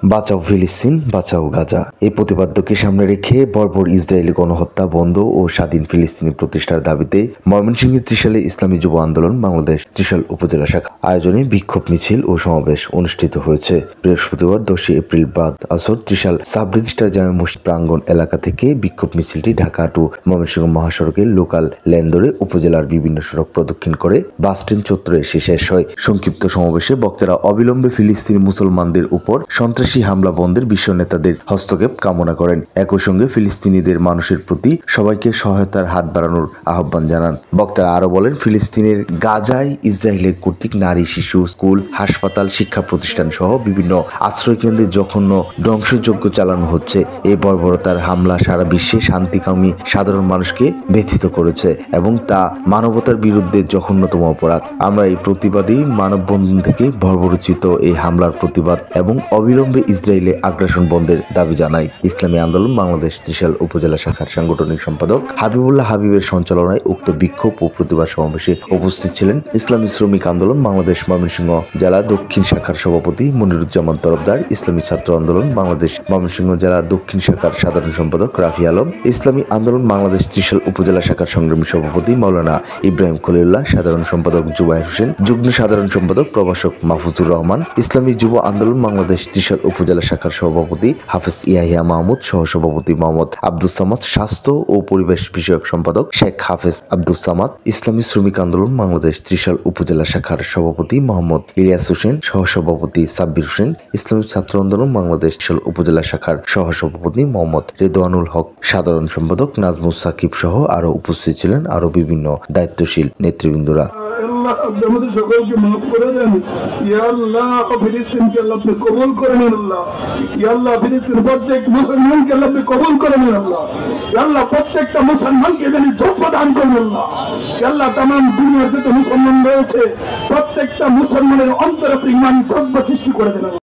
বাঁচাও ফিলিস্তিন, বাঁচাও গাজা। এই প্রতিপাদ্যকে সামনে রেখে বর্বর ইসরায়েলি গণহত্যা বন্ধ ও স্বাধীন ফিলিস্তিনি প্রতিষ্ঠার দাবিতে ময়মনসিংহের ত্রিশালে ইসলামী যুব আন্দোলন বাংলাদেশ ত্রিশাল উপজেলা শাখা আয়োজনে বিক্ষোভ মিছিল ও সমাবেশ অনুষ্ঠিত হয়েছে। বৃহস্পতিবার 10 এপ্রিল বাদ আসর ত্রিশাল সাব রেজিস্ট্রার জামে মসজিদ প্রাঙ্গণ এলাকা থেকে বিক্ষোভ মিছিলটি ঢাকা টু ময়মনসিংহ মহাসড়কের লোকাল লেন ধরে উপজেলার বিভিন্ন সড়ক প্রদক্ষিণ করে বাসস্ট্যান্ড চত্বরে এসে শেষ হয়। সংক্ষিপ্ত সমাবেশে বক্তারা অবিলম্বে ফিলিস্তিনি মুসলমানদের উপর সন্ত্রাসী হামলা বন্ধের বিশ্ব নেতাদের হস্তক্ষেপ কামনা করেন। একই সঙ্গে ফিলিস্তিনিদের মানুষের প্রতি সবাইকে সহায়তার হাত বাড়ানোর আহ্বান জানান। বক্তারা আরো বলেন, ফিলিস্তিনের গাজায় ইসরায়েলের কর্তৃক নারী, শিশু, স্কুল, হাসপাতাল, শিক্ষা প্রতিষ্ঠান সহ বিভিন্ন আশ্রয়কেন্দ্রে জঘন্য ধ্বংসযজ্ঞ চালানো হচ্ছে। এই বর্বরতার হামলা সারা বিশ্বে শান্তিকামী সাধারণ মানুষকে ব্যথিত করেছে এবং তা মানবতার বিরুদ্ধে জঘন্যতম অপরাধ। আমরা এই প্রতিবাদী মানববন্ধন থেকে বর্বরোচিত এই হামলার প্রতিবাদ এবং অবিলম্বে ইসরায়েলে আগ্রাসন বন্ধের দাবি জানাই। ইসলামী আন্দোলন বাংলাদেশ ত্রিশাল উপজেলা শাখার সাংগঠনিক সম্পাদক হাবিবুল্লাহ হাবিবের সঞ্চালনায় উক্ত বিক্ষোভ ও প্রতিবাদ সমাবেশে উপস্থিত ছিলেন ইসলামী শ্রমিক আন্দোলন বাংলাদেশ ময়মনসিংহ জেলা দক্ষিণ শাখার সভাপতি মনিরুজ্জামান তরফদার, ইসলামী ছাত্র আন্দোলন বাংলাদেশ ময়মনসিংহ জেলা দক্ষিণ শাখার সাধারণ সম্পাদক রাফি আলম, ইসলামী আন্দোলন বাংলাদেশ ত্রিশাল উপজেলা শাখার সংগ্রামী সভাপতি মাওলানা ইব্রাহিম খলিলুল্লাহ, সাধারণ সম্পাদক জুবাইর হোসেন, যুগ্ম সাধারণ সম্পাদক প্রভাষক মাহফুজুর রহমান, ইসলামী যুব আন্দোলন বাংলাদেশ ত্রিশাল উপজেলা শাখার সভাপতি হাফেজ ইয়াহিয়া মাহমুদ, সহসভাপতি মোহাম্মদ আব্দুস সামাদ, স্বাস্থ্য ও পরিবেশ বিষয়ক সম্পাদক শেখ হাফেজ আব্দুস সামাদ, ইসলামী শ্রমিক আন্দোলন বাংলাদেশ ত্রিশাল উপজেলা শাখার সভাপতি মোহাম্মদ ইলিয়াস হোসেন, সহসভাপতি সাব্বির হোসেন, ইসলামী ছাত্র আন্দোলন বাংলাদেশ ত্রিশাল উপজেলা শাখার সহসভাপতি মোহাম্মদ রেদওয়ানুল হক, সাধারণ সম্পাদক নাজমুস সাকিব সহ আরো উপস্থিত ছিলেন আরো বিভিন্ন দায়িত্বশীল নেতৃবৃন্দরা। আমাদের সকলকে মাফ করে দেন। ইয়া আল্লাহ, ফিলিস্তিনকে আল্লাহ আপনি কবুল করে নেন। আল্লাহ, ইয়া আল্লাহ, ফিলিস্তিনের প্রত্যেক মুসলমানকে আল্লাহ আপনি কবুল করে নেন। আল্লাহ, ইয়া আল্লাহ, প্রত্যেকটা মুসলমানকে তিনি যোগ্য দান করেন। আল্লাহ, ইয়া আল্লাহ, তামাম দুনিয়ার যত মুসলমান রয়েছে প্রত্যেকটা মুসলমানের অন্তরে আপনি ইমান যোগ্য সৃষ্টি করে দেন।